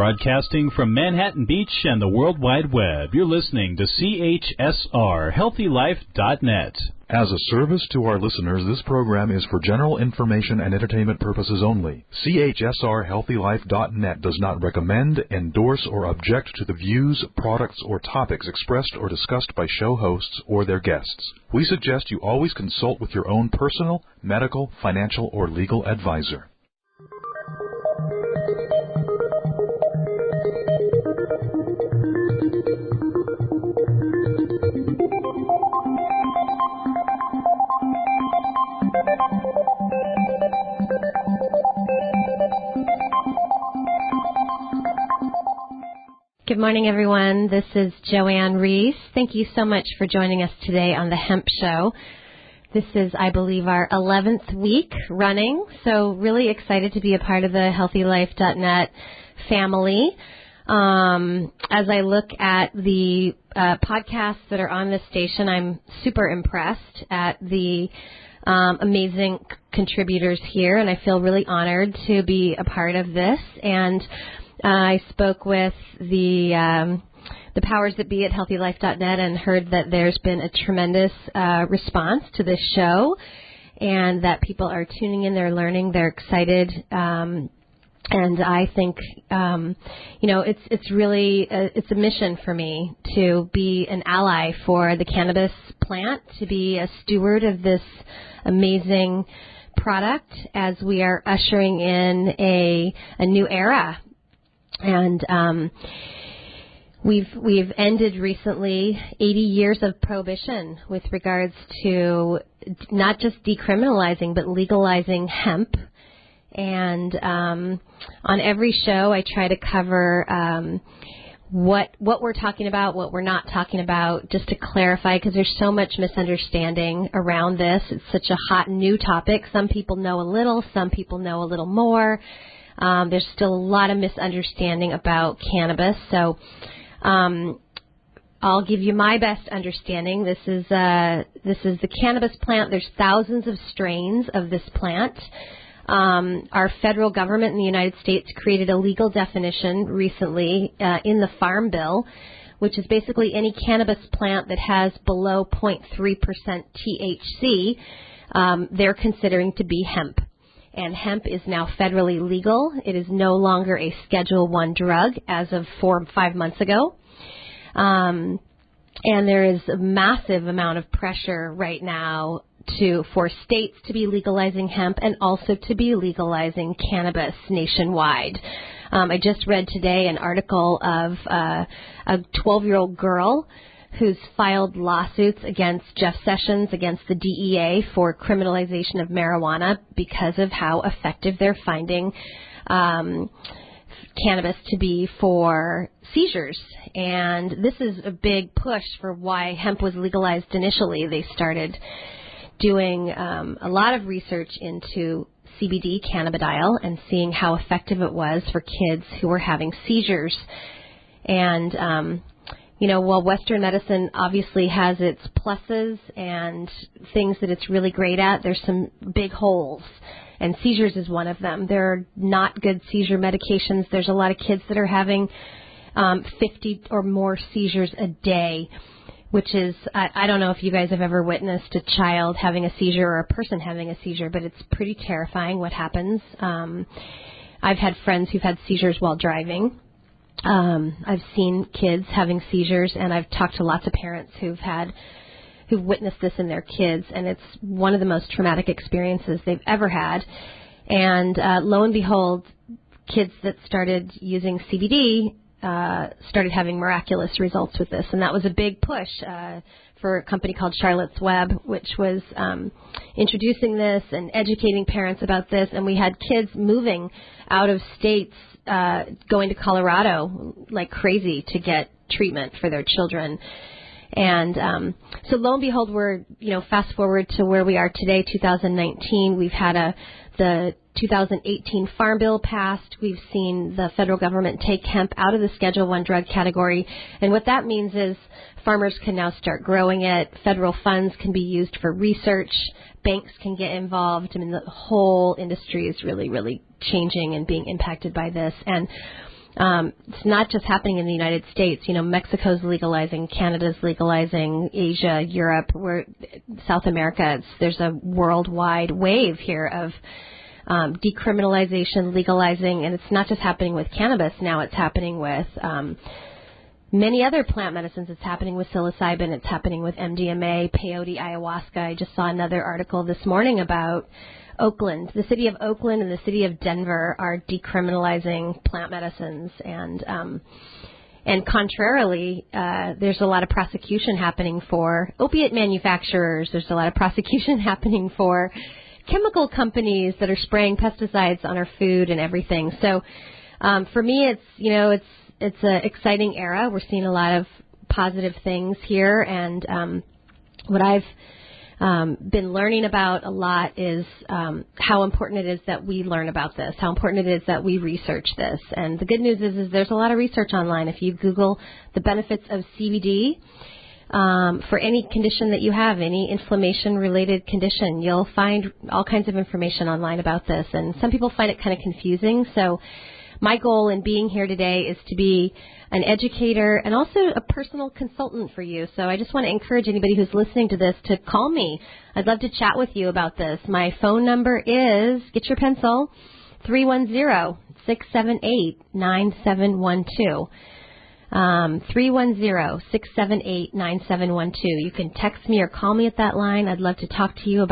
Broadcasting from Manhattan Beach and the World Wide Web, you're listening to CHSR, HealthyLife.net. As a service to our listeners, this program is for general information and entertainment purposes only. CHSR, HealthyLife.net does not recommend, endorse, or object to the views, products, or topics expressed or discussed by show hosts or their guests. We suggest you always consult with your own personal, medical, financial, or legal advisor. Good morning, everyone. This is Joanne Reese. Thank you so much for joining us today on the Hemp Show. This is, I believe, our 11th week running, so really excited to be a part of the HealthyLife.net family. As I look at the podcasts that are on this station, I'm super impressed at the amazing contributors here, and I feel really honored to be a part of this. And I spoke with the powers that be at HealthyLife.net and heard that there's been a tremendous response to this show, and that people are tuning in, they're learning, they're excited, and I think it's really it's a mission for me to be an ally for the cannabis plant, to be a steward of this amazing product as we are ushering in a new era. And we've ended recently 80 years of prohibition with regards to not just decriminalizing but legalizing hemp. And on every show, I try to cover what we're talking about, what we're not talking about, just to clarify, because there's so much misunderstanding around this. It's such a hot new topic. Some people know a little, some people know a little more. There's still a lot of misunderstanding about cannabis, so I'll give you my best understanding. This is the cannabis plant. There's thousands of strains of this plant. Our federal government in the United States created a legal definition recently in the Farm Bill, which is basically any cannabis plant that has below 0.3% THC, they're considering to be hemp. And hemp is now federally legal. It is no longer a Schedule I drug as of 4 or 5 months ago. And there is a massive amount of pressure right now for states to be legalizing hemp and also to be legalizing cannabis nationwide. I just read today an article of a 12-year-old girl who's filed lawsuits against Jeff Sessions, against the DEA for criminalization of marijuana because of how effective they're finding cannabis to be for seizures. And this is a big push for why hemp was legalized initially. They started doing a lot of research into CBD, cannabidiol, and seeing how effective it was for kids who were having seizures. And while Western medicine obviously has its pluses and things that it's really great at, there's some big holes, and seizures is one of them. There are not good seizure medications. There's a lot of kids that are having 50 or more seizures a day, which is, I don't know if you guys have ever witnessed a child having a seizure or a person having a seizure, but it's pretty terrifying what happens. I've had friends who've had seizures while driving. I've seen kids having seizures, and I've talked to lots of parents who've witnessed this in their kids, and it's one of the most traumatic experiences they've ever had. And lo and behold, kids that started using CBD started having miraculous results with this, and that was a big push for a company called Charlotte's Web, which was introducing this and educating parents about this. And we had kids moving out of states, going to Colorado like crazy to get treatment for their children. And so lo and behold, we're, fast forward to where we are today, 2019. We've had the 2018 Farm Bill passed. We've seen the federal government take hemp out of the Schedule I drug category. And what that means is farmers can now start growing it. Federal funds can be used for research. Banks can get involved. I mean, the whole industry is really, really changing and being impacted by this. And It's not just happening in the United States. Mexico's legalizing, Canada's legalizing, Asia, Europe, South America. There's a worldwide wave here of decriminalization, legalizing, and it's not just happening with cannabis. Now it's happening with many other plant medicines. It's happening with psilocybin. It's happening with MDMA, peyote, ayahuasca. I just saw another article this morning about Oakland. The city of Oakland and the city of Denver are decriminalizing plant medicines, and contrarily, there's a lot of prosecution happening for opiate manufacturers. There's a lot of prosecution happening for chemical companies that are spraying pesticides on our food and everything. So, for me, it's an exciting era. We're seeing a lot of positive things here, and what I've been learning about a lot is how important it is that we learn about this, how important it is that we research this. And the good news is there's a lot of research online. If you Google the benefits of CBD for any condition that you have, any inflammation-related condition, you'll find all kinds of information online about this. And some people find it kind of confusing. So my goal in being here today is to be an educator and also a personal consultant for you. So I just want to encourage anybody who's listening to this to call me. I'd love to chat with you about this. My phone number is, get your pencil, 310-678-9712. 310-678-9712. You can text me or call me at that line. I'd love to talk to you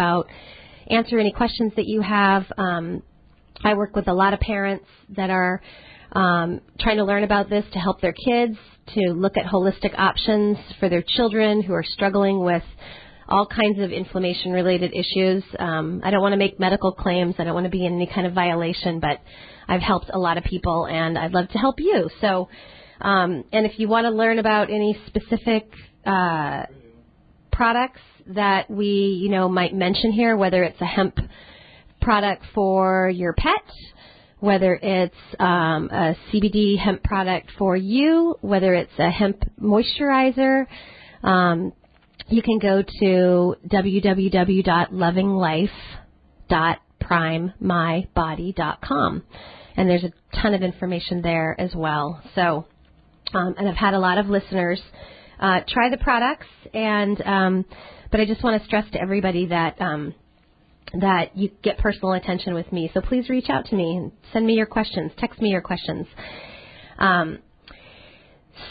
answer any questions that you have. I work with a lot of parents that are trying to learn about this to help their kids, to look at holistic options for their children who are struggling with all kinds of inflammation-related issues. I don't want to make medical claims. I don't want to be in any kind of violation, but I've helped a lot of people, and I'd love to help you. So, and if you want to learn about any specific products that we, might mention here, whether it's a hemp product for your pet, whether it's a CBD hemp product for you, whether it's a hemp moisturizer, you can go to www.lovinglife.primemybody.com, and there's a ton of information there as well. So, and I've had a lot of listeners try the products, and but I just want to stress to everybody that you get personal attention with me. So please reach out to me and send me your questions. Text me your questions.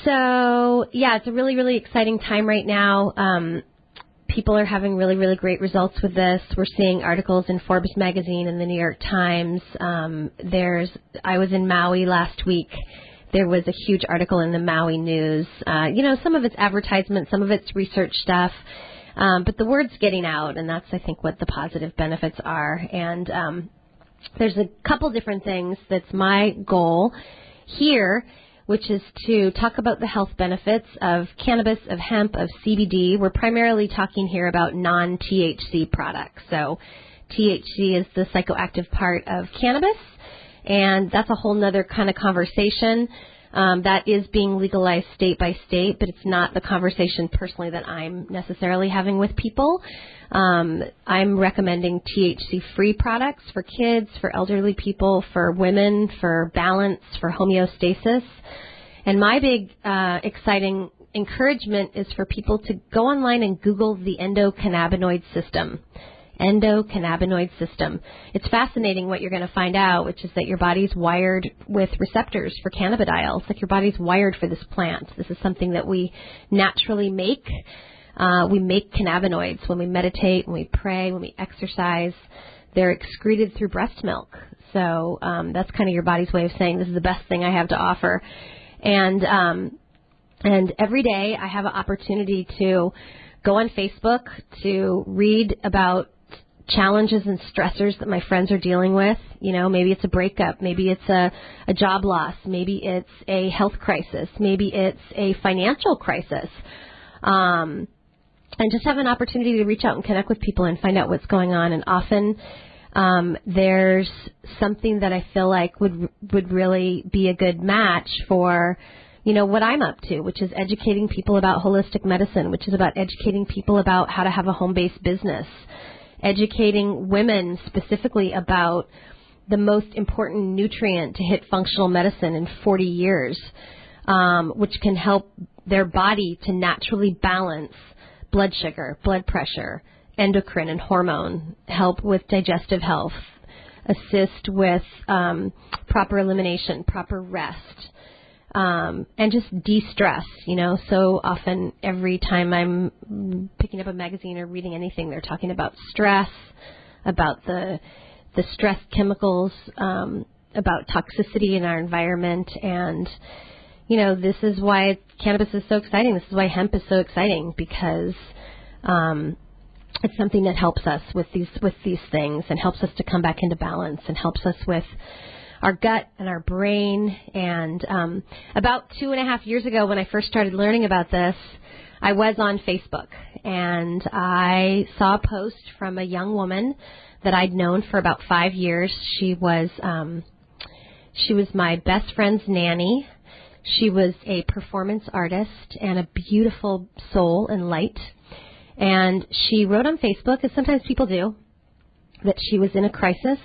So, yeah, it's a really, really exciting time right now. People are having really, really great results with this. We're seeing articles in Forbes magazine and the New York Times. I was in Maui last week. There was a huge article in the Maui News. Some of it's advertisement, some of it's research stuff. But the word's getting out, and that's, I think, what the positive benefits are. And there's a couple different things that's my goal here, which is to talk about the health benefits of cannabis, of hemp, of CBD. We're primarily talking here about non-THC products. So THC is the psychoactive part of cannabis, and that's a whole nother kind of conversation. That is being legalized state by state, but it's not the conversation personally that I'm necessarily having with people. I'm recommending THC-free products for kids, for elderly people, for women, for balance, for homeostasis. And my big, exciting encouragement is for people to go online and Google the endocannabinoid system. Endocannabinoid system. It's fascinating what you're going to find out, which is that your body's wired with receptors for cannabidiol. It's like your body's wired for this plant. This is something that we naturally make. We make cannabinoids when we meditate, when we pray, when we exercise. They're excreted through breast milk. So that's kind of your body's way of saying this is the best thing I have to offer. And every day I have an opportunity to go on Facebook to read about challenges and stressors that my friends are dealing with. Maybe it's a breakup, maybe it's a job loss, maybe it's a health crisis, maybe it's a financial crisis. And just have an opportunity to reach out and connect with people and find out what's going on. And often there's something that I feel like would really be a good match for what I'm up to, which is educating people about holistic medicine, which is about educating people about how to have a home-based business, educating women specifically about the most important nutrient to hit functional medicine in 40 years, which can help their body to naturally balance blood sugar, blood pressure, endocrine and hormone, help with digestive health, assist with proper elimination, proper rest, and just de-stress. So often every time I'm picking up a magazine or reading anything, they're talking about stress, about the stress chemicals, about toxicity in our environment. And, this is why cannabis is so exciting. This is why hemp is so exciting, because it's something that helps us with these things, and helps us to come back into balance, and helps us with our gut and our brain. And about 2.5 years ago, when I first started learning about this, I was on Facebook, and I saw a post from a young woman that I'd known for about 5 years. She was my best friend's nanny. She was a performance artist and a beautiful soul and light. And she wrote on Facebook, as sometimes people do, that she was in a crisis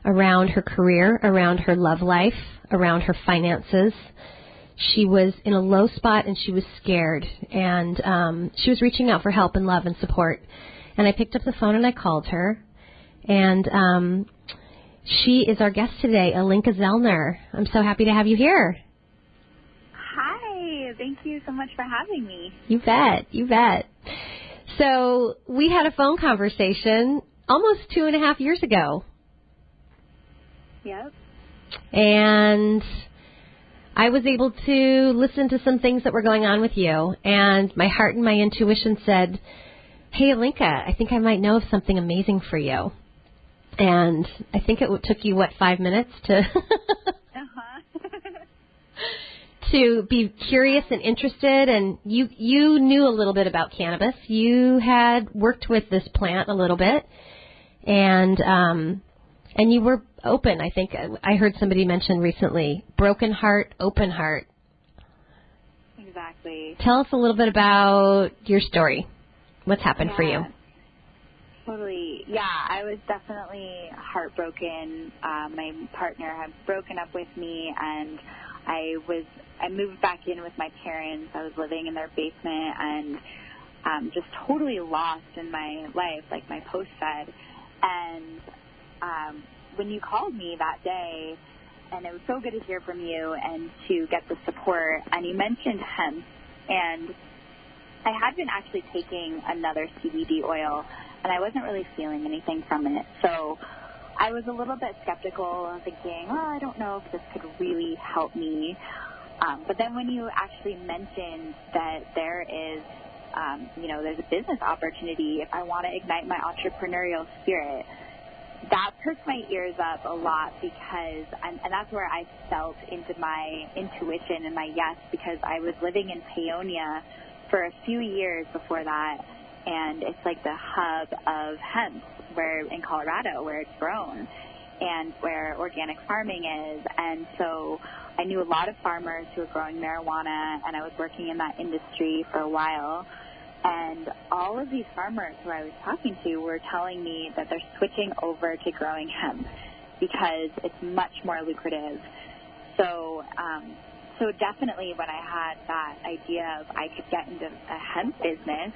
around her career, around her love life, around her finances. She was in a low spot, and she was scared. And she was reaching out for help and love and support. And I picked up the phone and I called her. And she is our guest today, Alinka Zellner. I'm so happy to have you here. Hi. Thank you so much for having me. You bet. You bet. So we had a phone conversation almost 2.5 years ago. Yep. And I was able to listen to some things that were going on with you. And my heart and my intuition said, hey, Alinka, I think I might know of something amazing for you. And I think it took you, 5 minutes to to be curious and interested. And you knew a little bit about cannabis. You had worked with this plant a little bit, and you were open. I think I heard somebody mention recently, broken heart, open heart. Exactly. Tell us a little bit about your story. What's happened for you? Totally. Yeah, I was definitely heartbroken. My partner had broken up with me, and I moved back in with my parents. I was living in their basement and just totally lost in my life, like my post said. And when you called me that day, and it was so good to hear from you and to get the support, and you mentioned hemp, and I had been actually taking another CBD oil, and I wasn't really feeling anything from it. So I was a little bit skeptical, thinking, I don't know if this could really help me. But then when you actually mentioned that there is, there's a business opportunity if I want to ignite my entrepreneurial spirit, that perked my ears up a lot, because, and that's where I felt into my intuition and my yes, because I was living in Paonia for a few years before that, and it's like the hub of hemp in Colorado, where it's grown and where organic farming is. And so I knew a lot of farmers who were growing marijuana, and I was working in that industry for a while. And all of these farmers who I was talking to were telling me that they're switching over to growing hemp because it's much more lucrative. So definitely when I had that idea of I could get into a hemp business,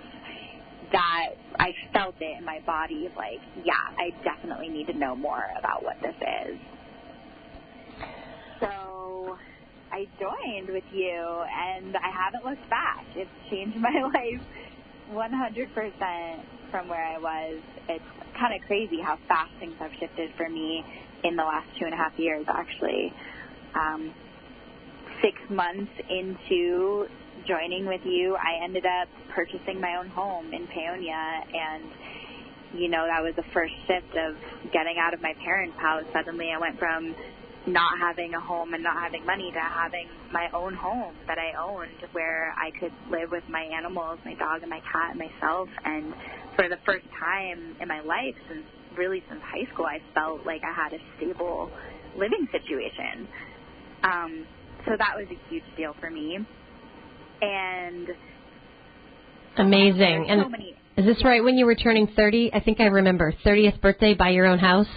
that I felt it in my body, like, yeah, I definitely need to know more about what this is. So I joined with you, and I haven't looked back. It's changed my life 100% from where I was. It's kind of crazy how fast things have shifted for me in the last 2.5 years, actually. 6 months into joining with you, I ended up purchasing my own home in Paonia, and, that was the first shift of getting out of my parents' house. Suddenly I went from not having a home and not having money to having my own home that I owned, where I could live with my animals, my dog and my cat and myself. And for the first time in my life since high school, I felt like I had a stable living situation. So that was a huge deal for me. And amazing. And is this right when you were turning 30? I think I remember 30th birthday, buy your own house.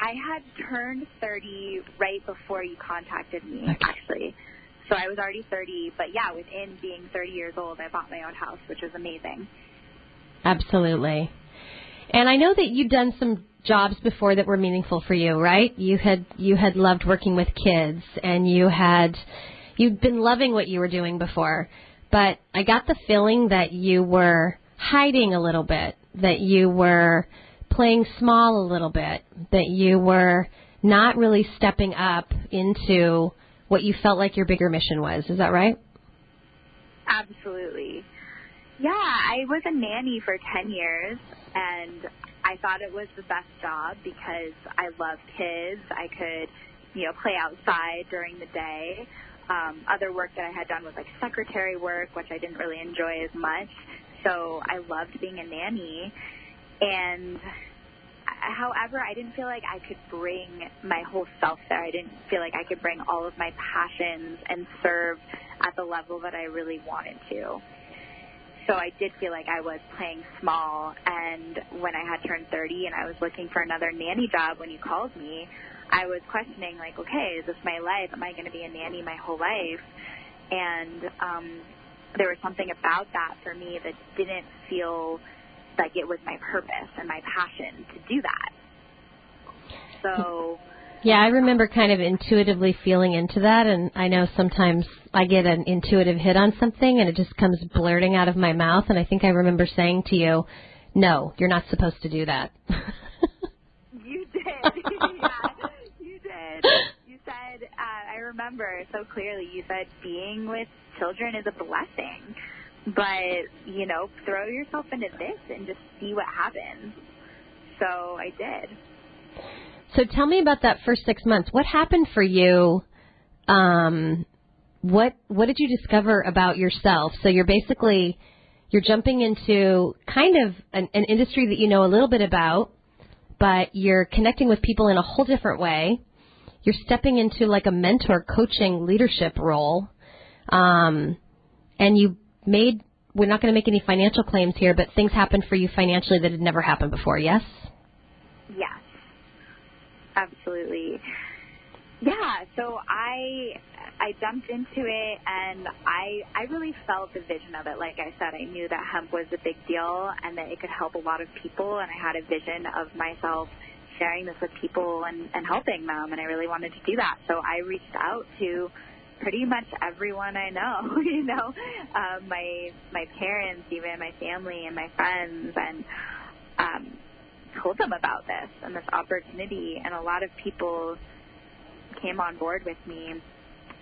I had turned 30 right before you contacted me, actually. So I was already 30, but yeah, within being 30 years old, I bought my own house, which was amazing. Absolutely. And I know that you'd done some jobs before that were meaningful for you, right? You had loved working with kids, and you'd been loving what you were doing before. But I got the feeling that you were hiding a little bit, that you were playing small a little bit, that you were not really stepping up into what you felt like your bigger mission was. Is that right? Absolutely. Yeah, I was a nanny for 10 years, and I thought it was the best job because I love kids. I could, play outside during the day. Other work that I had done was like secretary work, which I didn't really enjoy as much. So I loved being a nanny. And however, I didn't feel like I could bring my whole self there. I didn't feel like I could bring all of my passions and serve at the level that I really wanted to. So I did feel like I was playing small. And when I had turned 30 and I was looking for another nanny job when you called me, I was questioning, like, okay, is this my life? Am I going to be a nanny my whole life? And there was something about that for me that didn't feel like it was my purpose and my passion to do that. So yeah, I remember kind of intuitively feeling into that, and I know sometimes I get an intuitive hit on something and it just comes blurting out of my mouth, and I think I remember saying to you, no, you're not supposed to do that. You did. Yeah, you did. You said, I remember so clearly, you said being with children is a blessing, but, throw yourself into this and just see what happens. So I did. So tell me about that first 6 months. What happened for you? What did you discover about yourself? So you're jumping into kind of an industry that you know a little bit about, but you're connecting with people in a whole different way. You're stepping into like a mentor, coaching, leadership role. And we're not going to make any financial claims here, but things happened for you financially that had never happened before, yes? Yes. Absolutely. Yeah, so I jumped into it, and I really felt the vision of it. Like I said, I knew that hemp was a big deal and that it could help a lot of people, and I had a vision of myself sharing this with people and helping them, and I really wanted to do that. So I reached out to pretty much everyone I know, my parents, even my family and my friends, and told them about this and this opportunity, and a lot of people came on board with me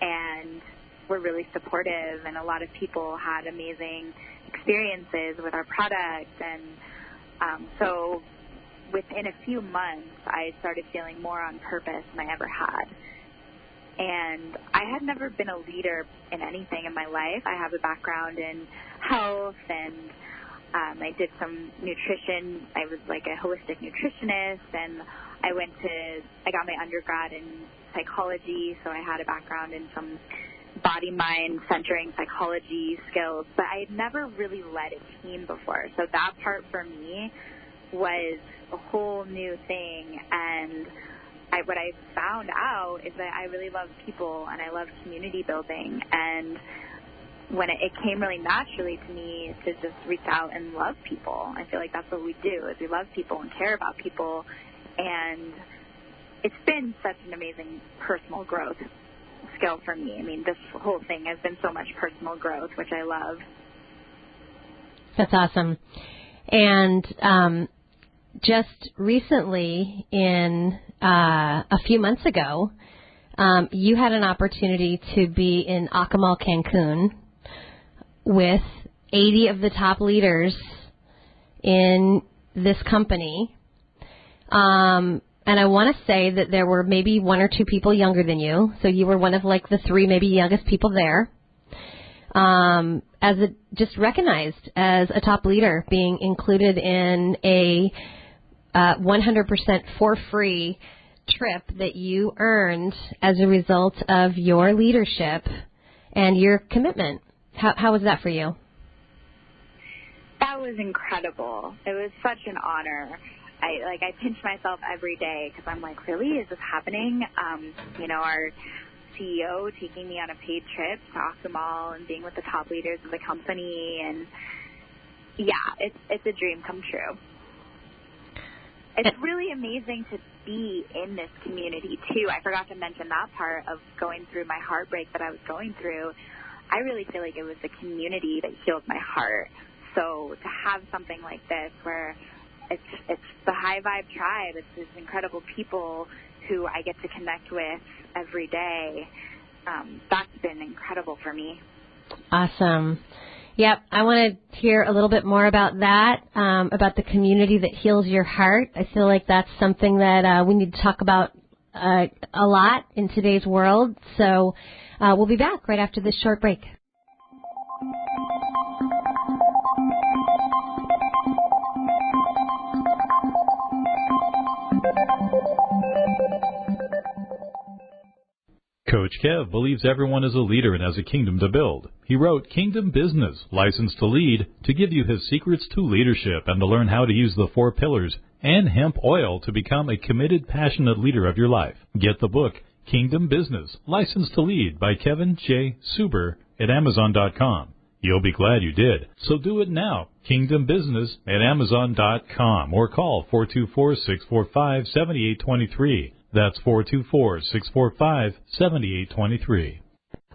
and were really supportive, and a lot of people had amazing experiences with our product, and so within a few months I started feeling more on purpose than I ever had. And I had never been a leader in anything in my life. I have a background in health, and I did some nutrition. I was like a holistic nutritionist, and I got my undergrad in psychology, so I had a background in some body-mind centering psychology skills, but I had never really led a team before. So that part for me was a whole new thing, and what I found out is that I really love people and I love community building, and when it came really naturally to me to just reach out and love people. I feel like that's what we do, is we love people and care about people, and it's been such an amazing personal growth skill for me. I mean, this whole thing has been so much personal growth, which I love. That's awesome. And just recently, in a few months ago, you had an opportunity to be in Acamal, Cancun, with 80 of the top leaders in this company. And I want to say that there were maybe one or two people younger than you. So you were one of like the three maybe youngest people there. Just recognized as a top leader, being included in a 100% for free trip that you earned as a result of your leadership and your commitment. How was that for you? That was incredible. It was such an honor. I pinch myself every day because I'm like, really, is this happening? Our CEO taking me on a paid trip to Akumal and being with the top leaders of the company, and yeah, it's a dream come true. It's really amazing to be in this community too. I forgot to mention that part of going through my heartbreak that I was going through. I really feel like it was the community that healed my heart. So to have something like this where it's the High Vibe Tribe, it's these incredible people who I get to connect with every day, that's been incredible for me. Awesome. Yep, I want to hear a little bit more about that, about the community that heals your heart. I feel like that's something that we need to talk about a lot in today's world. So we'll be back right after this short break. Coach Kev believes everyone is a leader and has a kingdom to build. He wrote Kingdom Business, License to Lead, to give you his secrets to leadership and to learn how to use the 4 pillars and hemp oil to become a committed, passionate leader of your life. Get the book, Kingdom Business, License to Lead by Kevin J. Suber at Amazon.com. You'll be glad you did. So do it now. Kingdom Business at Amazon.com or call 424-645-7823. That's 424-645-7823.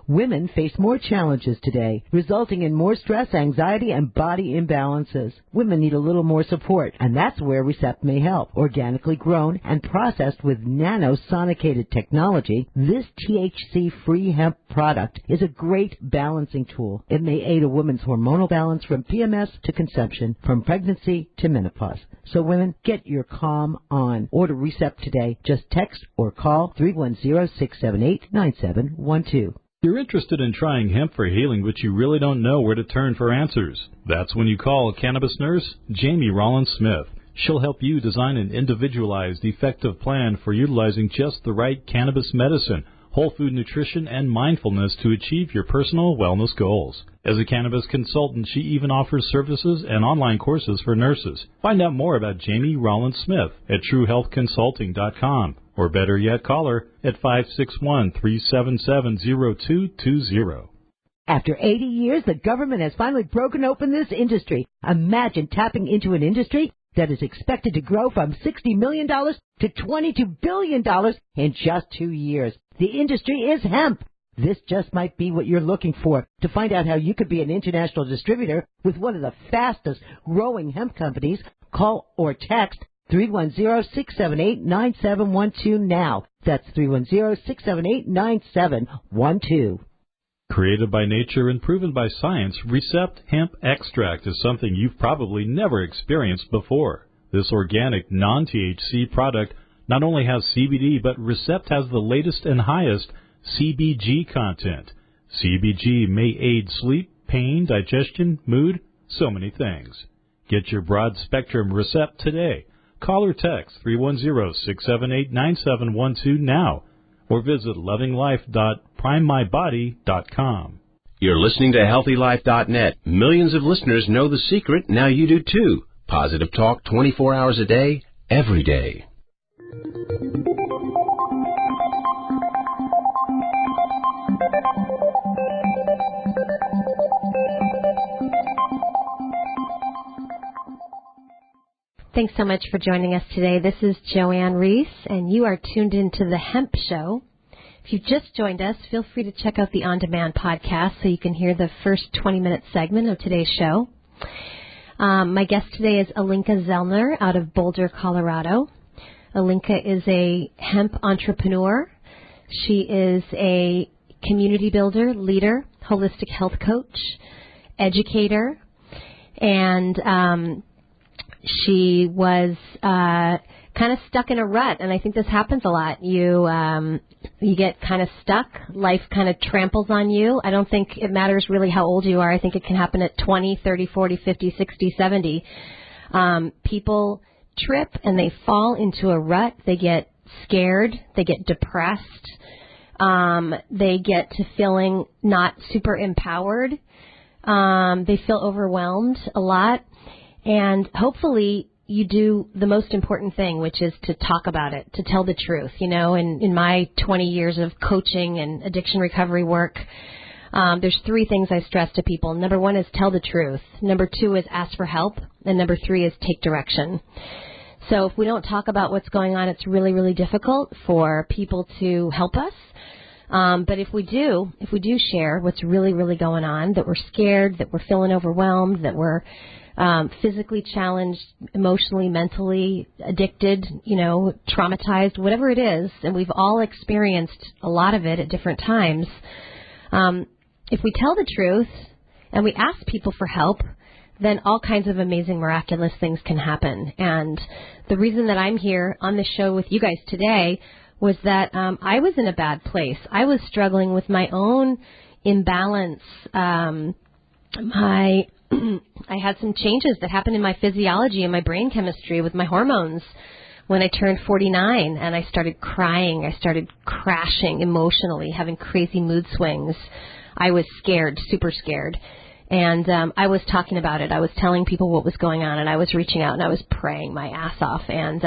Women face more challenges today, resulting in more stress, anxiety, and body imbalances. Women need a little more support, and that's where Recept may help. Organically grown and processed with nanosonicated technology, this THC-free hemp product is a great balancing tool. It may aid a woman's hormonal balance from PMS to conception, from pregnancy to menopause. So women, get your calm on. Order Recept today. Just text or call 310-678-9712. You're interested in trying hemp for healing, but you really don't know where to turn for answers. That's when you call cannabis nurse Jamie Rollins-Smith. She'll help you design an individualized, effective plan for utilizing just the right cannabis medicine, whole food nutrition, and mindfulness to achieve your personal wellness goals. As a cannabis consultant, she even offers services and online courses for nurses. Find out more about Jamie Rollins-Smith at TrueHealthConsulting.com. Or better yet, call her at 561-377-0220. After 80 years, the government has finally broken open this industry. Imagine tapping into an industry that is expected to grow from $60 million to $22 billion in just 2 years. The industry is hemp. This just might be what you're looking for. To find out how you could be an international distributor with one of the fastest growing hemp companies, call or text 310-678-9712 now. That's 310-678-9712. Created by nature and proven by science, Recept Hemp Extract is something you've probably never experienced before. This organic, non-THC product not only has CBD, but Recept has the latest and highest CBG content. CBG may aid sleep, pain, digestion, mood, so many things. Get your broad-spectrum Recept today. Call or text 310-678-9712 now, or visit lovinglife.primemybody.com. You're listening to HealthyLife.net. Millions of listeners know the secret. Now you do too. Positive talk 24 hours a day, every day. Thanks so much for joining us today. This is Joanne Reese, and you are tuned into The Hemp Show. If you've just joined us, feel free to check out the on-demand podcast so you can hear the first 20-minute segment of today's show. My guest today is Alinka Zellner out of Boulder, Colorado. Alinka is a hemp entrepreneur. She is a community builder, leader, holistic health coach, educator, and she was kind of stuck in a rut, and I think this happens a lot. You get kind of stuck. Life kind of tramples on you. I don't think it matters really how old you are. I think it can happen at 20, 30, 40, 50, 60, 70. People trip and they fall into a rut. They get scared. They get depressed. They get to feeling not super empowered. They feel overwhelmed a lot. And hopefully you do the most important thing, which is to talk about it, to tell the truth. In my 20 years of coaching and addiction recovery work, there's 3 things I stress to people. Number 1 is tell the truth. Number 2 is ask for help. And number 3 is take direction. So if we don't talk about what's going on, it's really, really difficult for people to help us. But if we do share what's really, really going on, that we're scared, that we're feeling overwhelmed, that we're physically challenged, emotionally, mentally, addicted, traumatized, whatever it is, and we've all experienced a lot of it at different times, if we tell the truth and we ask people for help, then all kinds of amazing, miraculous things can happen. And the reason that I'm here on the show with you guys today was that I was in a bad place. I was struggling with my own imbalance. I had some changes that happened in my physiology and my brain chemistry with my hormones when I turned 49, and I started crying. I started crashing emotionally, having crazy mood swings. I was scared, super scared. And I was talking about it. I was telling people what was going on, and I was reaching out, and I was praying my ass off. And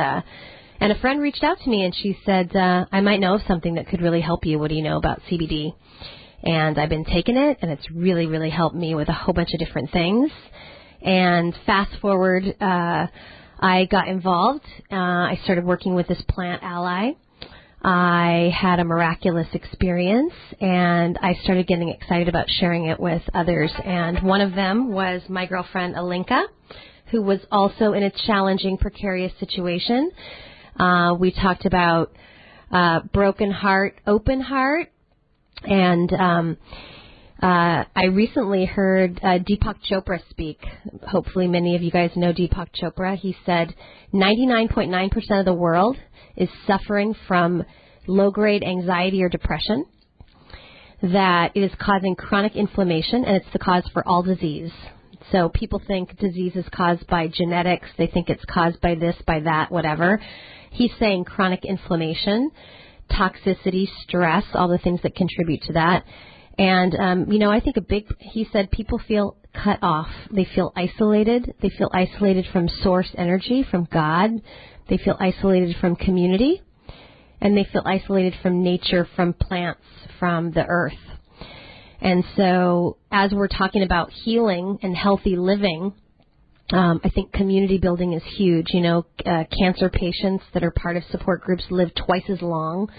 a friend reached out to me, and she said, I might know of something that could really help you. What do you know about CBD? And I've been taking it, and it's really, really helped me with a whole bunch of different things. And fast forward, I got involved. I started working with this plant ally. I had a miraculous experience, and I started getting excited about sharing it with others. And one of them was my girlfriend, Alinka, who was also in a challenging, precarious situation. We talked about broken heart, open heart. And I recently heard Deepak Chopra speak. Hopefully many of you guys know Deepak Chopra. He said 99.9% of the world is suffering from low-grade anxiety or depression, that it is causing chronic inflammation, and it's the cause for all disease. So people think disease is caused by genetics. They think it's caused by this, by that, whatever. He's saying chronic inflammation, toxicity, stress, all the things that contribute to that. And, I think he said people feel cut off. They feel isolated. They feel isolated from source energy, from God. They feel isolated from community. And they feel isolated from nature, from plants, from the earth. And so as we're talking about healing and healthy living, I think community building is huge. Cancer patients that are part of support groups live twice as long.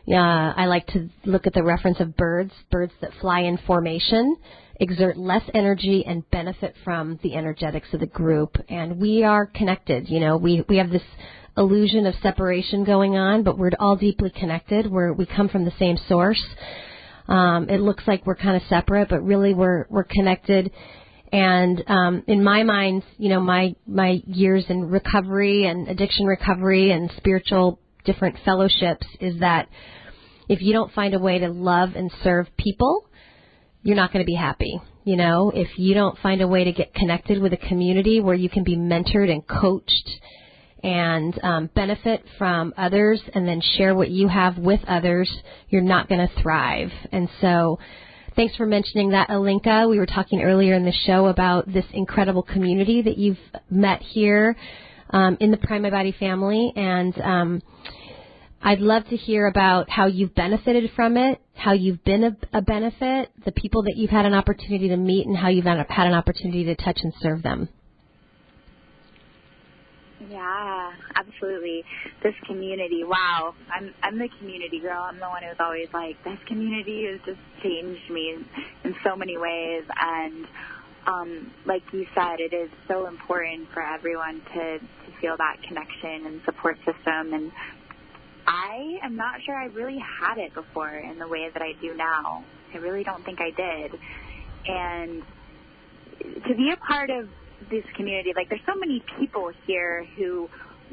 I like to look at the reference of birds. Birds that fly in formation exert less energy and benefit from the energetics of the group. And we are connected. We have this illusion of separation going on, but we're all deeply connected. We come from the same source. It looks like we're kind of separate, but really we're connected. And in my mind, my years in recovery and addiction recovery and spiritual different fellowships is that if you don't find a way to love and serve people, you're not going to be happy. If you don't find a way to get connected with a community where you can be mentored and coached and benefit from others and then share what you have with others, you're not going to thrive. And so thanks for mentioning that, Alinka. We were talking earlier in the show about this incredible community that you've met here in the Prime My Body family. And I'd love to hear about how you've benefited from it, how you've been a benefit, the people that you've had an opportunity to meet, and how you've had an opportunity to touch and serve them. Yeah, absolutely. This community, wow. I'm the community girl. I'm the one who's always like, this community has just changed me in so many ways. And like you said, it is so important for everyone to feel that connection and support system. And I am not sure I really had it before in the way that I do now. I really don't think I did. And to be a part of this community, like there's so many people here who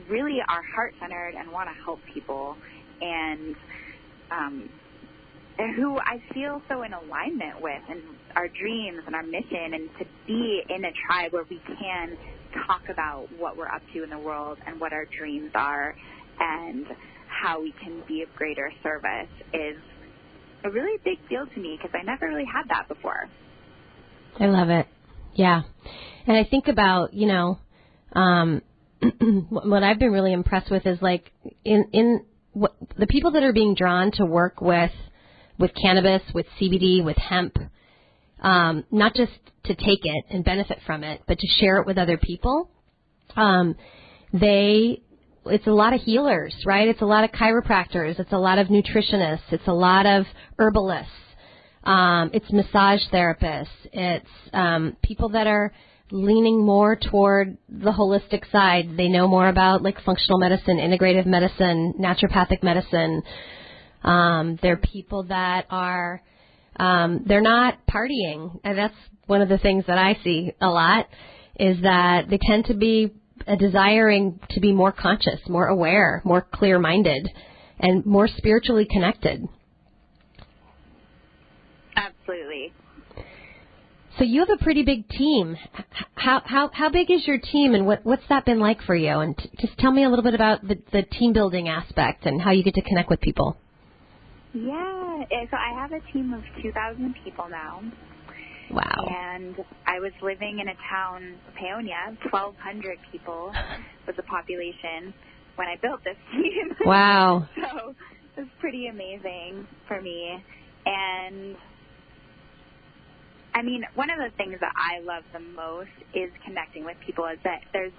really are heart-centered and want to help people, and who I feel so in alignment with, and our dreams and our mission, and to be in a tribe where we can talk about what we're up to in the world and what our dreams are and how we can be of greater service is a really big deal to me, because I never really had that before. I love it. Yeah. And I think about, what I've been really impressed with is like the people that are being drawn to work with cannabis, with CBD, with hemp, not just to take it and benefit from it, but to share it with other people. It's a lot of healers, right? It's a lot of chiropractors. It's a lot of nutritionists. It's a lot of herbalists. It's massage therapists. It's people that are leaning more toward the holistic side. They know more about like functional medicine, integrative medicine, naturopathic medicine. They're people that are, they're not partying. And that's one of the things that I see a lot is that they tend to be desiring to be more conscious, more aware, more clear-minded, and more spiritually connected. Absolutely. So you have a pretty big team. How big is your team, and what's that been like for you? And just tell me a little bit about the team building aspect and how you get to connect with people. Yeah, so I have a team of 2,000 people now. Wow. And I was living in a town, Paonia, 1,200 people was the population when I built this team. Wow. So it was pretty amazing for me. And, I mean, one of the things that I love the most is connecting with people is that there's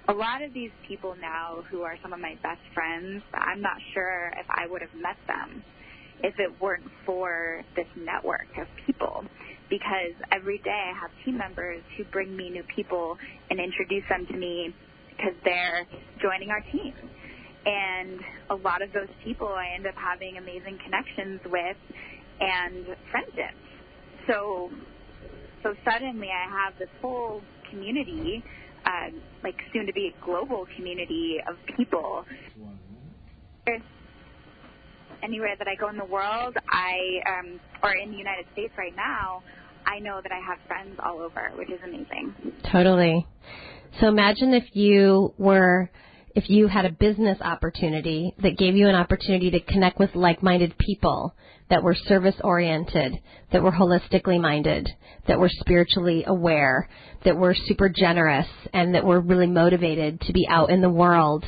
a lot of these people now who are some of my best friends. I'm not sure if I would have met them if it weren't for this network of people. Because every day I have team members who bring me new people and introduce them to me because they're joining our team. And a lot of those people I end up having amazing connections with and friendships. So suddenly I have this whole community, like soon to be a global community of people. Anywhere that I go in the world, or in the United States right now, I know that I have friends all over, which is amazing. Totally. So imagine if you had a business opportunity that gave you an opportunity to connect with like-minded people that were service-oriented, that were holistically minded, that were spiritually aware, that were super generous, and that were really motivated to be out in the world,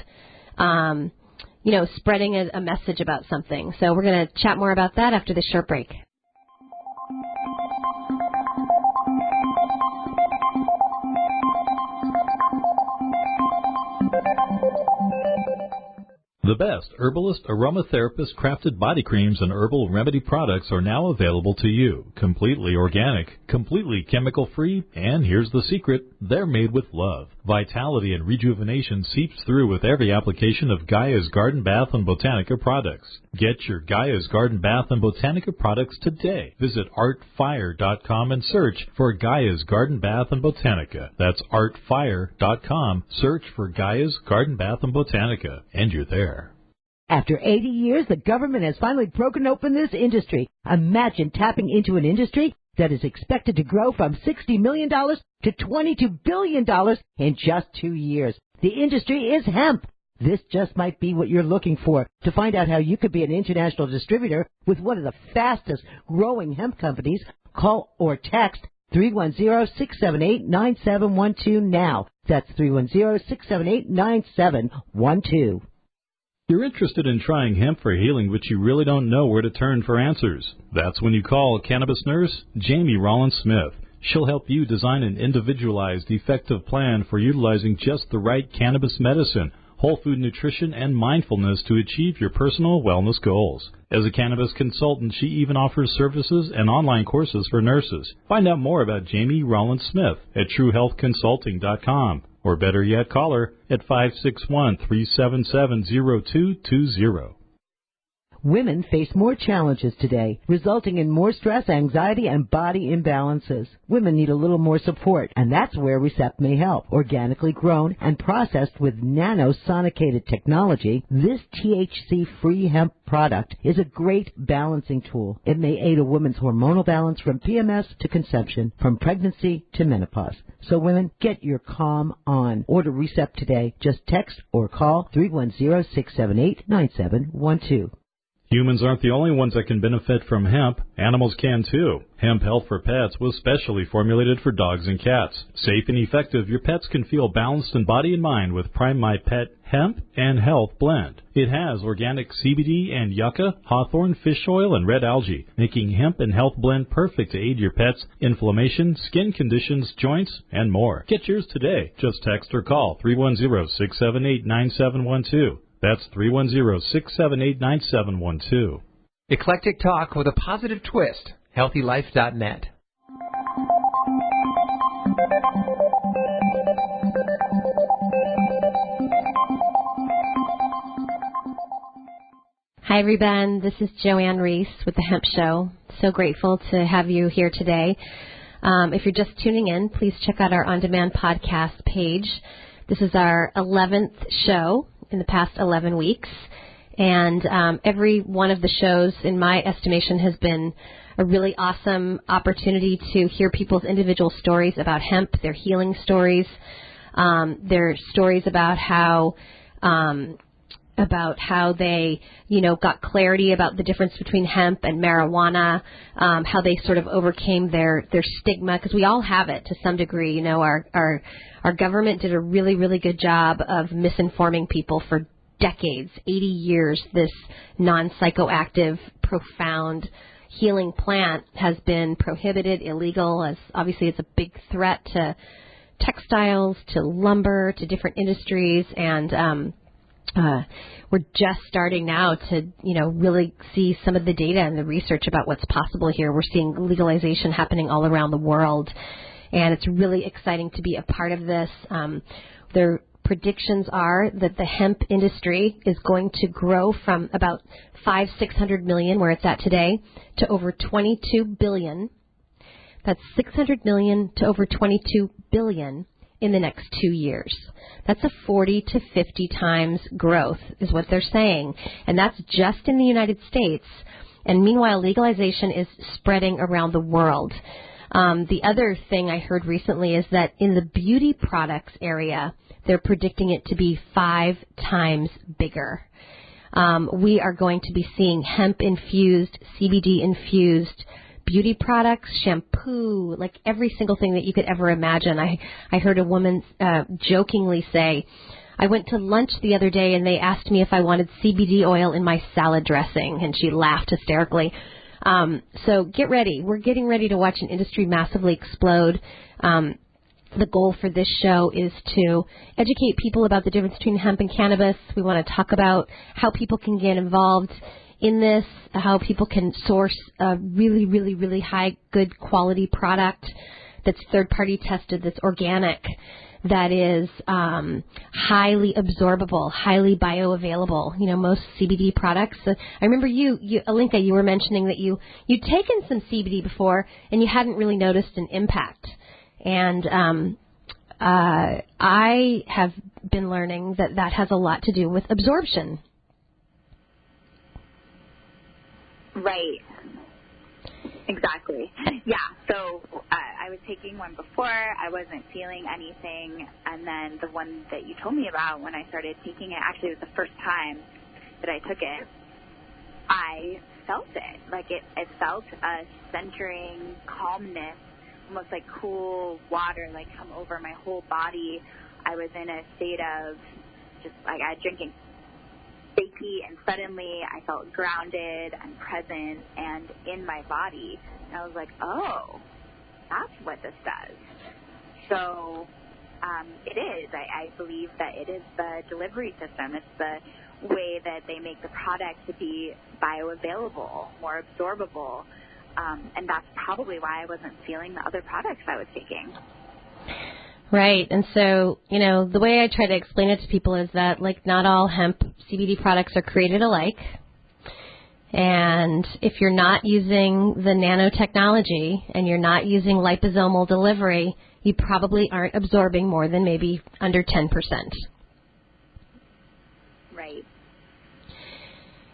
spreading a message about something. So we're going to chat more about that after this short break. The best herbalist aromatherapist crafted body creams and herbal remedy products are now available to you. Completely organic, completely chemical free, and here's the secret, they're made with love. Vitality and rejuvenation seeps through with every application of Gaia's Garden Bath and Botanica products. Get your Gaia's Garden Bath and Botanica products today. Visit artfire.com and search for Gaia's Garden Bath and Botanica. That's artfire.com. Search for Gaia's Garden Bath and Botanica, and you're there. After 80 years, the government has finally broken open this industry. Imagine tapping into an industry that is expected to grow from $60 million to $22 billion in just 2 years. The industry is hemp. This just might be what you're looking for. To find out how you could be an international distributor with one of the fastest growing hemp companies, call or text 310-678-9712 now. That's 310-678-9712. You're interested in trying hemp for healing, but you really don't know where to turn for answers. That's when you call cannabis nurse Jamie Rollins Smith. She'll help you design an individualized, effective plan for utilizing just the right cannabis medicine, whole food nutrition, and mindfulness to achieve your personal wellness goals. As a cannabis consultant, she even offers services and online courses for nurses. Find out more about Jamie Rollins Smith at TrueHealthConsulting.com. Or better yet, call her at 561-377-0220. Women face more challenges today, resulting in more stress, anxiety, and body imbalances. Women need a little more support, and that's where Recept may help. Organically grown and processed with nanosonicated technology, this THC-free hemp product is a great balancing tool. It may aid a woman's hormonal balance from PMS to conception, from pregnancy to menopause. So women, get your calm on. Order Recept today. Just text or call 310-678-9712. Humans aren't the only ones that can benefit from hemp. Animals can too. Hemp Health for Pets was specially formulated for dogs and cats. Safe and effective, your pets can feel balanced in body and mind with Prime My Pet Hemp and Health Blend. It has organic CBD and yucca, hawthorn, fish oil, and red algae, making Hemp and Health Blend perfect to aid your pets' inflammation, skin conditions, joints, and more. Get yours today. Just text or call 310-678-9712. That's 310-678-9712. Eclectic talk with a positive twist. HealthyLife.net. Hi, everyone. This is Joanne Reese with The Hemp Show. So grateful to have you here today. If you're just tuning in, please check out our on-demand podcast page. This is our 11th show in the past 11 weeks. And every one of the shows, in my estimation, has been a really awesome opportunity to hear people's individual stories about hemp, their healing stories, their stories about how they, got clarity about the difference between hemp and marijuana, how they sort of overcame their stigma, because we all have it to some degree. Our government did a really, really good job of misinforming people for decades, 80 years. This non-psychoactive, profound healing plant has been prohibited, illegal, as obviously it's a big threat to textiles, to lumber, to different industries, and we're just starting now to, really see some of the data and the research about what's possible here. We're seeing legalization happening all around the world, and it's really exciting to be a part of this. Their predictions are that the hemp industry is going to grow from about 600 million, where it's at today, to over 22 billion. That's 600 million to over 22 billion in the next 2 years. That's a 40 to 50 times growth is what they're saying. And that's just in the United States. And meanwhile, legalization is spreading around the world. The other thing I heard recently is that in the beauty products area, they're predicting it to be 5 times bigger. We are going to be seeing hemp-infused, CBD-infused beauty products, shampoo, like every single thing that you could ever imagine. I heard a woman jokingly say, I went to lunch the other day and they asked me if I wanted CBD oil in my salad dressing, and she laughed hysterically. So get ready. We're getting ready to watch an industry massively explode. The goal for this show is to educate people about the difference between hemp and cannabis. We want to talk about how people can get involved in this, how people can source a really, really, really high, good quality product that's third-party tested, that's organic, that is highly absorbable, highly bioavailable. Most CBD products. I remember you, Alinka, you were mentioning that you'd taken some CBD before and you hadn't really noticed an impact. And I have been learning that has a lot to do with absorption. Right. Exactly. Yeah. So I was taking one before. I wasn't feeling anything. And then the one that you told me about, when I started taking it, actually it was the first time that I took it, I felt it. Like it felt a centering calmness, almost like cool water, like come over my whole body. I was in a state of just like I was drinking safety, and suddenly I felt grounded and present and in my body. And I was like, oh, that's what this does. So it is. I believe that it is the delivery system. It's the way that they make the product to be bioavailable, more absorbable. And that's probably why I wasn't feeling the other products I was taking. Right. And so, the way I try to explain it to people is that, not all hemp CBD products are created alike. And if you're not using the nanotechnology and you're not using liposomal delivery, you probably aren't absorbing more than maybe under 10%. Right.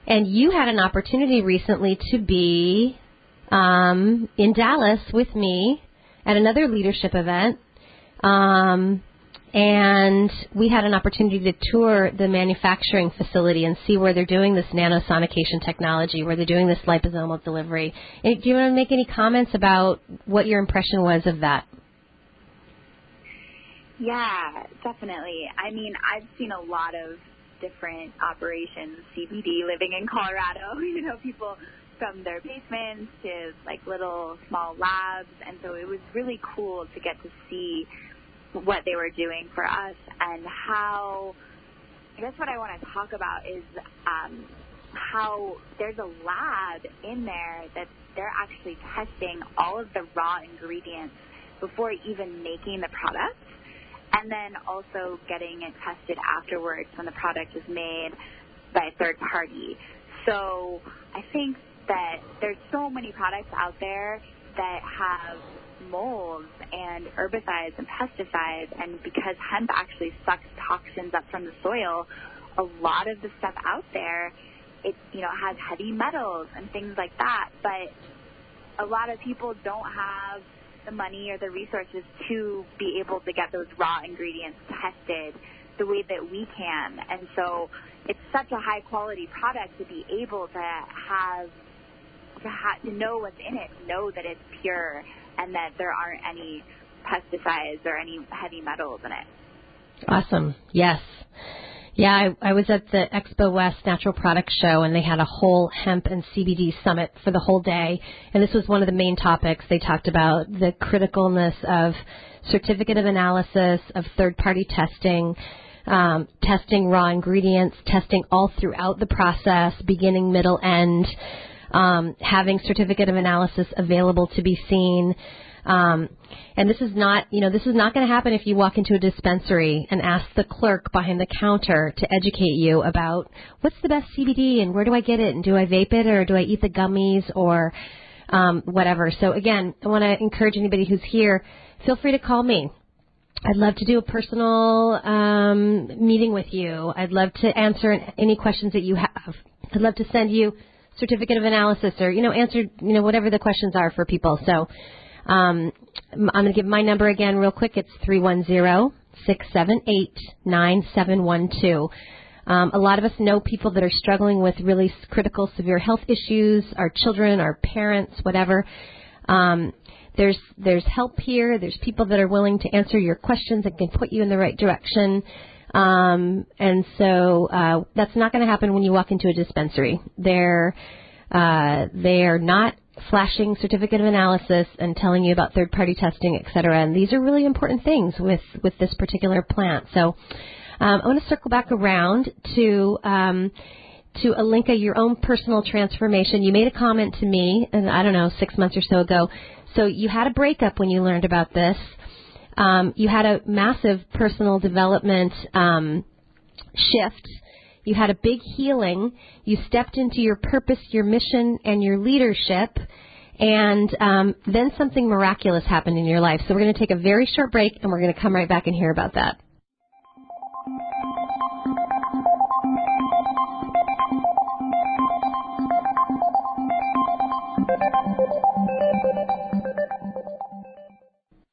And you had an opportunity recently to be in Dallas with me at another leadership event. And we had an opportunity to tour the manufacturing facility and see where they're doing this nanosonication technology, where they're doing this liposomal delivery. Do you want to make any comments about what your impression was of that? Yeah, definitely. I mean, I've seen a lot of different operations, CBD, living in Colorado, people from their basements to like little small labs. And so it was really cool to get to see what they were doing for us and how, I guess what I want to talk about is how there's a lab in there that they're actually testing all of the raw ingredients before even making the product, and then also getting it tested afterwards when the product is made by a third party. So I think that there's so many products out there that have molds and herbicides and pesticides, and because hemp actually sucks toxins up from the soil, a lot of the stuff out there, it has heavy metals and things like that, but a lot of people don't have the money or the resources to be able to get those raw ingredients tested the way that we can. And so it's such a high quality product to be able to know what's in it, to know that it's pure and that there aren't any pesticides or any heavy metals in it. Awesome. Yes. Yeah, I was at the Expo West Natural Products Show, and they had a whole hemp and CBD summit for the whole day. And this was one of the main topics. They talked about the criticalness of certificate of analysis, of third-party testing, testing raw ingredients, testing all throughout the process, beginning, middle, end, having certificate of analysis available to be seen. And this is not going to happen if you walk into a dispensary and ask the clerk behind the counter to educate you about what's the best CBD and where do I get it and do I vape it or do I eat the gummies or whatever. So again, I want to encourage anybody who's here, feel free to call me. I'd love to do a personal meeting with you. I'd love to answer any questions that you have. I'd love to send you certificate of analysis or, answer, whatever the questions are for people. So I'm going to give my number again real quick. It's 310-678-9712. A lot of us know people that are struggling with really critical, severe health issues, our children, our parents, whatever. There's help here. There's people that are willing to answer your questions and can put you in the right direction. And so that's not going to happen when you walk into a dispensary. They are not flashing certificate of analysis and telling you about third-party testing, et cetera. And these are really important things with this particular plant. So I want to circle back around to Alinka, your own personal transformation. You made a comment to me, 6 months or so ago. So you had a breakup when you learned about this. You had a massive personal development shift. You had a big healing. You stepped into your purpose, your mission, and your leadership. And then something miraculous happened in your life. So we're going to take a very short break, and we're going to come right back and hear about that.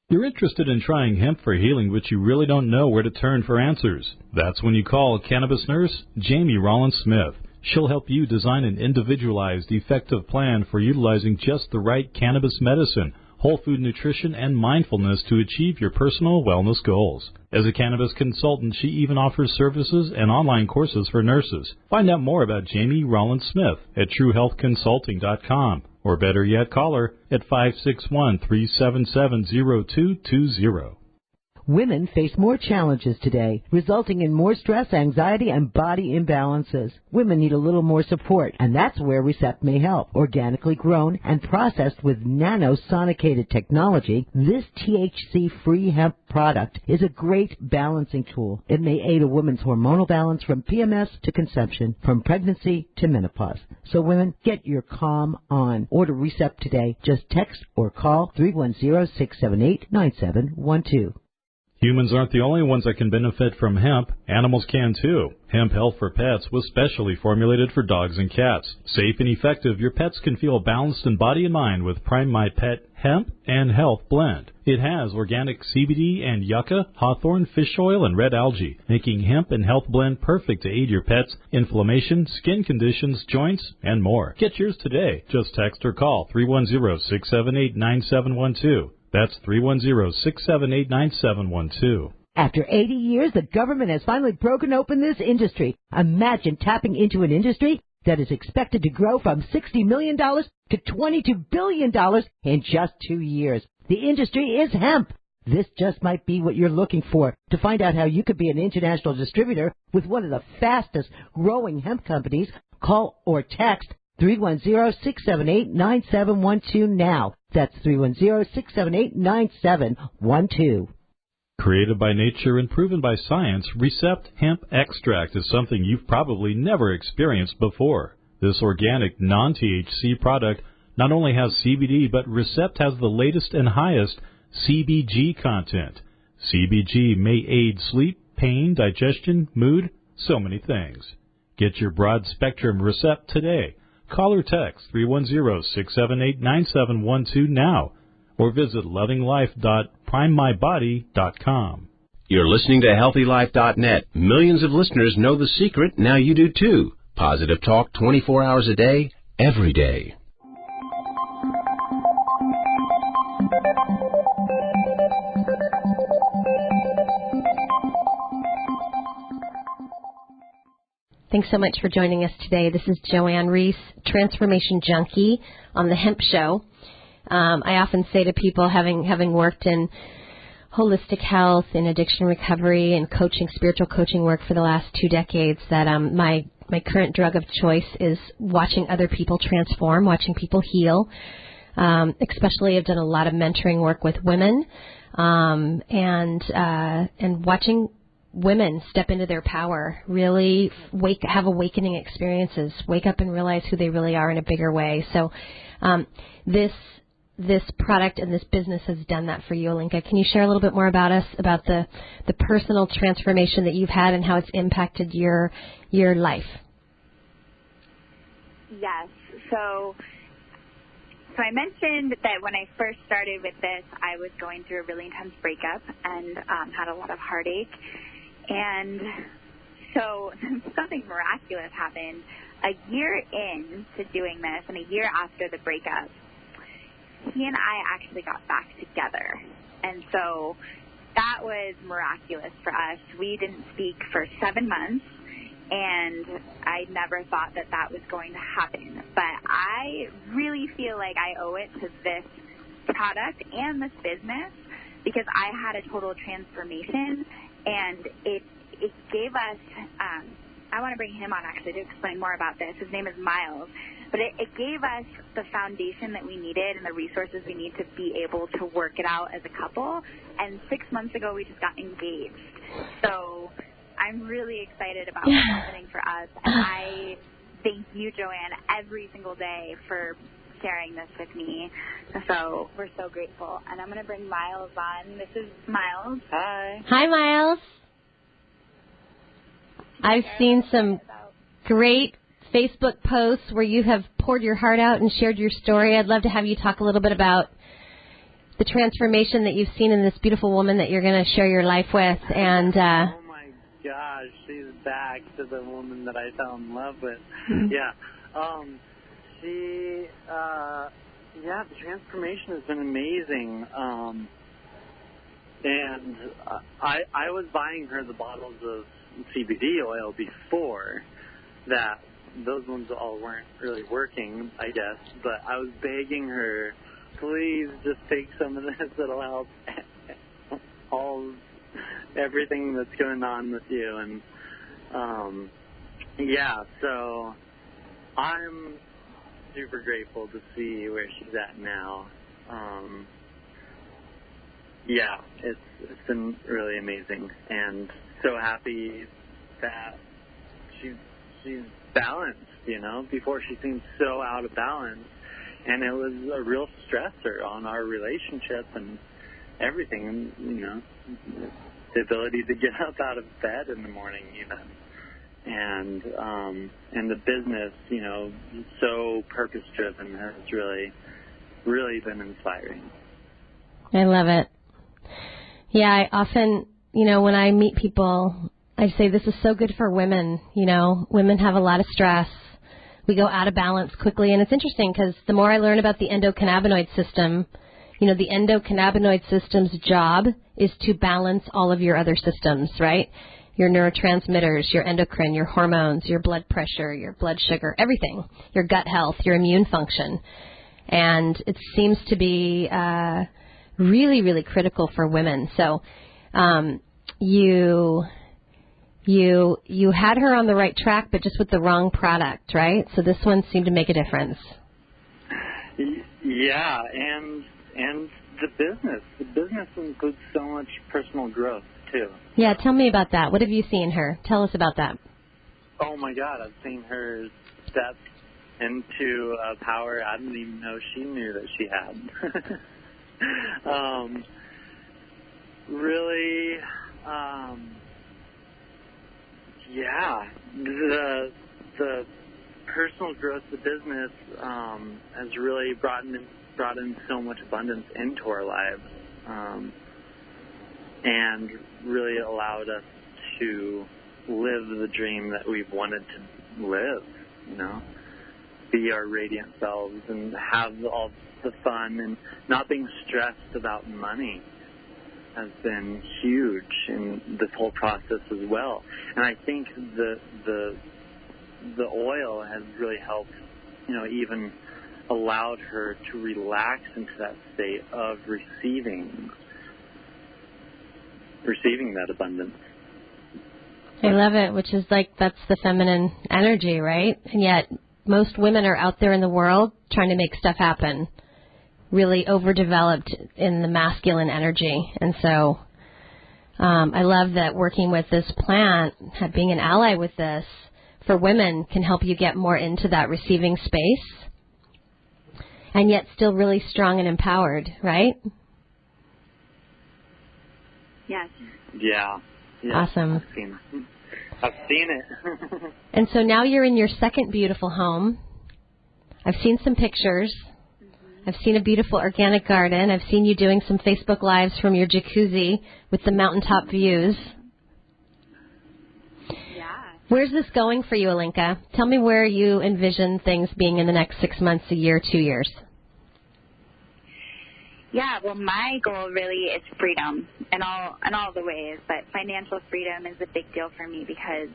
You're interested in trying hemp for healing, but you really don't know where to turn for answers. That's when you call cannabis nurse Jamie Rollins Smith. She'll help you design an individualized, effective plan for utilizing just the right cannabis medicine, whole food nutrition, and mindfulness to achieve your personal wellness goals. As a cannabis consultant, she even offers services and online courses for nurses. Find out more about Jamie Rollins Smith at TrueHealthConsulting.com. Or better yet, call her at 561-377-0220. Women face more challenges today, resulting in more stress, anxiety, and body imbalances. Women need a little more support, and that's where Recept may help. Organically grown and processed with nanosonicated technology, this THC-free hemp product is a great balancing tool. It may aid a woman's hormonal balance from PMS to conception, from pregnancy to menopause. So women, get your calm on. Order Recept today. Just text or call 310-678-9712. Humans aren't the only ones that can benefit from hemp. Animals can too. Hemp Health for Pets was specially formulated for dogs and cats. Safe and effective, your pets can feel balanced in body and mind with Prime My Pet Hemp and Health Blend. It has organic CBD and yucca, hawthorn, fish oil, and red algae, making Hemp and Health Blend perfect to aid your pets' inflammation, skin conditions, joints, and more. Get yours today. Just text or call 310-678-9712. That's 310-678-9712. After 80 years, the government has finally broken open this industry. Imagine tapping into an industry that is expected to grow from $60 million to $22 billion in just 2 years. The industry is hemp. This just might be what you're looking for. To find out how you could be an international distributor with one of the fastest growing hemp companies, call or text 310-678-9712 now. That's 310-678-9712. Created by nature and proven by science, Recept Hemp Extract is something you've probably never experienced before. This organic, non-THC product not only has CBD, but Recept has the latest and highest CBG content. CBG may aid sleep, pain, digestion, mood, so many things. Get your broad-spectrum Recept today. Call or text 310-678-9712 now, or visit lovinglife.primemybody.com. You're listening to HealthyLife.net. Millions of listeners know the secret. Now you do too. Positive talk 24 hours a day, every day. Thanks so much for joining us today. This is Joanne Reese, Transformation Junkie on the Hemp Show. I often say to people, having worked in holistic health, in addiction recovery, and coaching, spiritual coaching work for the last 2 decades, that my current drug of choice is watching other people transform, watching people heal. Especially, I've done a lot of mentoring work with women, and watching women step into their power, really have awakening experiences, wake up and realize who they really are in a bigger way. So this product and this business has done that for you, Alinka. Can you share a little bit more about us, about the personal transformation that you've had and how it's impacted your life? Yes. So I mentioned that when I first started with this, I was going through a really intense breakup and had a lot of heartache. And so something miraculous happened. A year into doing this and a year after the breakup, he and I actually got back together. And so that was miraculous for us. We didn't speak for 7 months, and I never thought that was going to happen. But I really feel like I owe it to this product and this business because I had a total transformation. And it gave us, I want to bring him on actually to explain more about this. His name is Miles. But it gave us the foundation that we needed and the resources we need to be able to work it out as a couple. And 6 months ago, we just got engaged. So I'm really excited about what's happening for us. And I thank you, Joanne, every single day for sharing this with me. So we're so grateful. And I'm going to bring Miles on. This is Miles. Hi. Hi, Miles. I've seen some great Facebook posts where you have poured your heart out and shared your story. I'd love to have you talk a little bit about the transformation that you've seen in this beautiful woman that you're going to share your life with. And oh my gosh, she's back to the woman that I fell in love with. Yeah. The transformation has been amazing. And I was buying her the bottles of CBD oil before that. Those ones all weren't really working, I guess. But I was begging her, please just take some of this. It'll help everything that's going on with you. And, so I'm super grateful to see where she's at now. It's been really amazing, and so happy that she's balanced. Before she seemed so out of balance, and it was a real stressor on our relationship. And everything, the ability to get up out of bed in the morning even. And the business, so purpose-driven has really, really been inspiring. I love it. Yeah, I often, when I meet people, I say this is so good for women. Women have a lot of stress. We go out of balance quickly. And it's interesting because the more I learn about the endocannabinoid system, the endocannabinoid system's job is to balance all of your other systems, right? Your neurotransmitters, your endocrine, your hormones, your blood pressure, your blood sugar, everything, your gut health, your immune function. And it seems to be really, really critical for women. So you had her on the right track, but just with the wrong product, right? So this one seemed to make a difference. Yeah, and the business. The business includes so much personal growth, too. Yeah, tell me about that. What have you seen her? Tell us about that. Oh, my God. I've seen her step into a power I didn't even know she knew that she had. Really, yeah, the personal growth of the business has really brought in so much abundance into our lives, and really allowed us to live the dream that we've wanted to live, be our radiant selves and have all the fun, and not being stressed about money has been huge in this whole process as well. And I think the oil has really helped, even allowed her to relax into that state of receiving that abundance. I love it, which is that's the feminine energy, right? And yet most women are out there in the world trying to make stuff happen, really overdeveloped in the masculine energy. And so I love that working with this plant, being an ally with this for women can help you get more into that receiving space and yet still really strong and empowered, right? Yes. Yeah. Awesome. I've seen it. And so now you're in your second beautiful home. I've seen some pictures. I've seen a beautiful organic garden. I've seen you doing some Facebook Lives from your jacuzzi with the mountaintop views. Yeah. Where's this going for you, Alinka? Tell me where you envision things being in the next 6 months, a year, 2 years. Yeah, well, my goal really is freedom in all the ways, but financial freedom is a big deal for me because,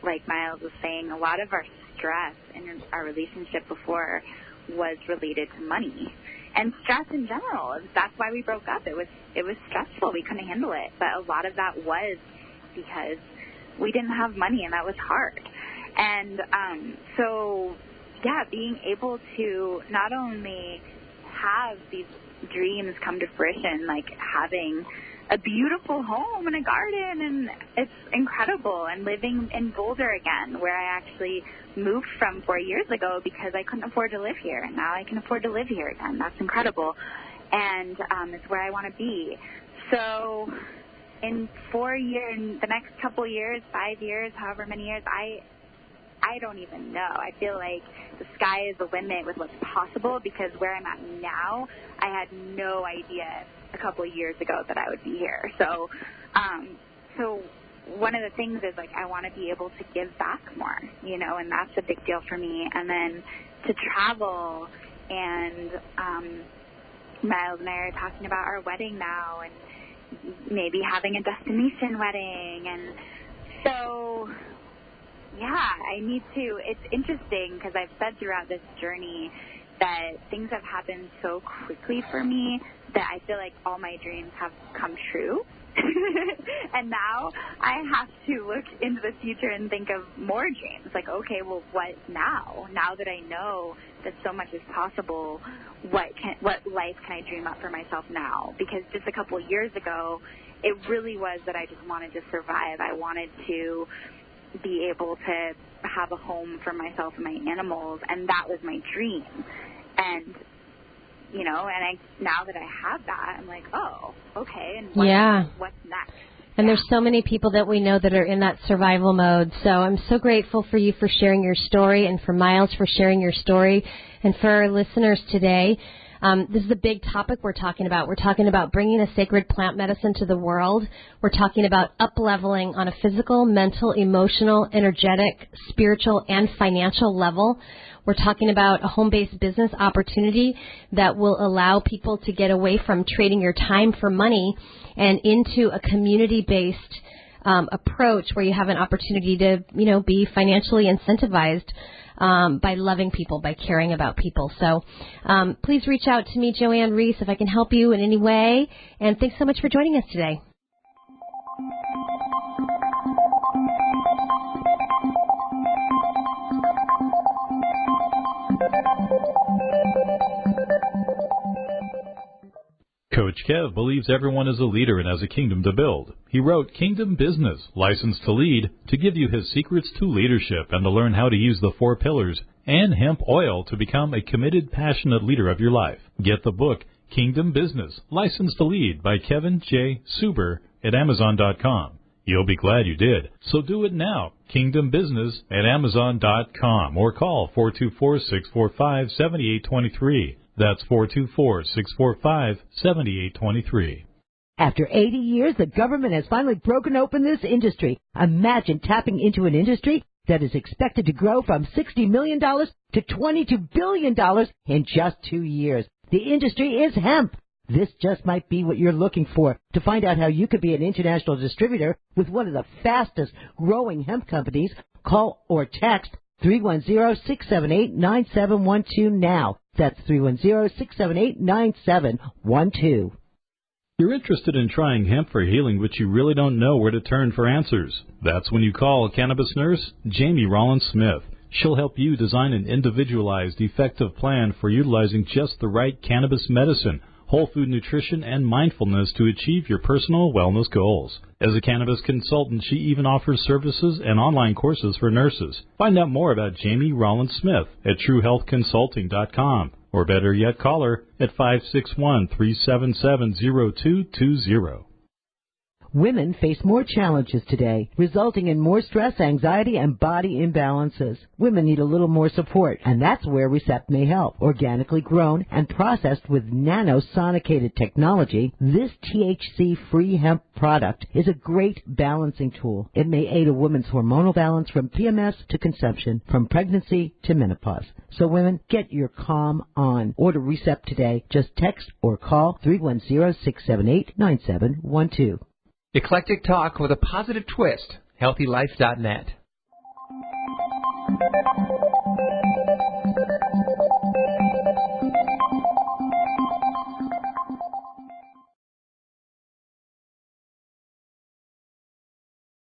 like Miles was saying, a lot of our stress in our relationship before was related to money and stress in general. That's why we broke up. It was stressful. We couldn't handle it, but a lot of that was because we didn't have money, and that was hard. And so, yeah, being able to not only have these dreams come to fruition, like having a beautiful home and a garden, and it's incredible, and living in Boulder again, where I actually moved from 4 years ago because I couldn't afford to live here, and now I can afford to live here again. That's incredible, and it's where I want to be. So in 4 years, in the next couple years, 5 years, however many years, I don't even know. I feel like the sky is the limit with what's possible, because where I'm at now, I had no idea a couple of years ago that I would be here. So one of the things is, I want to be able to give back more, and that's a big deal for me. And then to travel, and Miles and I are talking about our wedding now, and maybe having a destination wedding. And so, yeah, it's interesting because I've said throughout this journey that things have happened so quickly for me that I feel like all my dreams have come true. And now I have to look into the future and think of more dreams. Okay, well, what now? Now that I know that so much is possible, what life can I dream up for myself now? Because just a couple of years ago, it really was that I just wanted to survive. I wanted to be able to have a home for myself and my animals, and that was my dream. And you know, and now that I have that, I'm like, oh, okay, and what's next? And there's so many people that we know that are in that survival mode. So I'm so grateful for you for sharing your story, and for Miles for sharing your story, and for our listeners today. This is a big topic we're talking about. We're talking about bringing a sacred plant medicine to the world. We're talking about up-leveling on a physical, mental, emotional, energetic, spiritual, and financial level. We're talking about a home-based business opportunity that will allow people to get away from trading your time for money and into a community-based approach where you have an opportunity to, you know, be financially incentivized by loving people, by caring about people. So please reach out to me, Joanne Reese, if I can help you in any way. And thanks so much for joining us today. Coach Kev believes everyone is a leader and has a kingdom to build. He wrote Kingdom Business, Licensed to Lead, to give you his secrets to leadership and to learn how to use the 4 pillars and hemp oil to become a committed, passionate leader of your life. Get the book, Kingdom Business, Licensed to Lead by Kevin J. Suber at Amazon.com. You'll be glad you did. So do it now. Kingdom Business at Amazon.com or call 424-645-7823. That's 424-645-7823. After 80 years, the government has finally broken open this industry. Imagine tapping into an industry that is expected to grow from $60 million to $22 billion in just 2 years. The industry is hemp. This just might be what you're looking for. To find out how you could be an international distributor with one of the fastest growing hemp companies, call or text 310-678-9712 now. That's 310-678-9712. You're interested in trying hemp for healing, but you really don't know where to turn for answers. That's when you call cannabis nurse Jamie Rollins Smith. She'll help you design an individualized, effective plan for utilizing just the right cannabis medicine, whole food nutrition, and mindfulness to achieve your personal wellness goals. As a cannabis consultant, she even offers services and online courses for nurses. Find out more about Jamie Rollins Smith at TrueHealthConsulting.com, or better yet, call her at 561-377-0220. Women face more challenges today, resulting in more stress, anxiety, and body imbalances. Women need a little more support, and that's where Recept may help. Organically grown and processed with nanosonicated technology, this THC-free hemp product is a great balancing tool. It may aid a woman's hormonal balance from PMS to conception, from pregnancy to menopause. So women, get your calm on. Order Recept today. Just text or call 310-678-9712. Eclectic talk with a positive twist. HealthyLife.net.